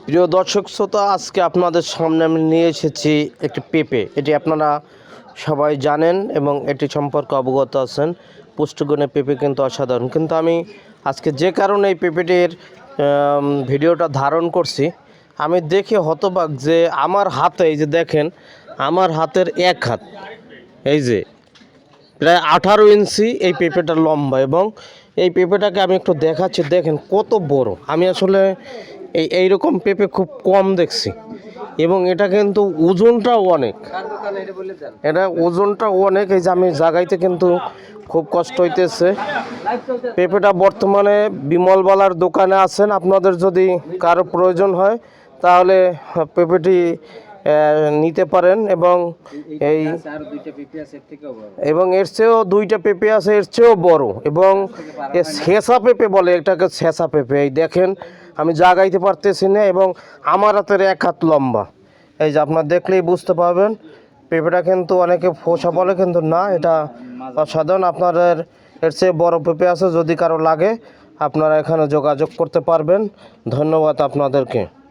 প্রিয় দর্শক শ্রোতা, আজকে আপনাদের সামনে আমি নিয়ে এসেছি একটি পেঁপে। এটি আপনারা সবাই জানেন এবং এটি সম্পর্কে অবগত আছেন। পুষ্টিগুণে পেঁপে কিন্তু অসাধারণ, কিন্তু আমি আজকে যে কারণে এই পেঁপেটির ভিডিওটা ধারণ করছি, আমি দেখে হতবাক যে আমার হাতে, এই যে দেখেন আমার হাতের এক হাত, এই যে প্রায় 18 ইঞ্চি এই পেঁপেটা লম্বা, এবং এই পেঁপেটাকে আমি একটু দেখাচ্ছি, দেখেন কত বড়। আমি আসলে এইরকম পেঁপে খুব কম দেখছি, এবং এটা কিন্তু ওজনটাও অনেক, এটা ওজনটাও অনেক। এই যে আমি জাগাইতে কিন্তু খুব কষ্ট হইতেছে। পেঁপেটা বর্তমানে বিমলবালার দোকানে আছেন, আপনাদের যদি কারো প্রয়োজন হয় তাহলে পেঁপেটি নিতে পারেন। এবং এর চেয়েও দুইটা পেঁপে আছে, এর চেয়েও বড়, এবং ছেঁচা পেঁপে বলে এটাকে, ছেঁচা পেঁপে। এই দেখেন আমি জাগাইতে পারতেছি না, এবং আমার হাতের এক হাত লম্বা। এই যে আপনার দেখলেই বুঝতে পারবেন পেঁপেটা কিন্তু অনেকে ফোসা বলে, কিন্তু না, এটা অসাধারণ। আপনাদের এর চেয়ে বড় পেঁপে আছে, যদি কারো লাগে আপনারা এখানে যোগাযোগ করতে পারবেন। ধন্যবাদ আপনাদেরকে।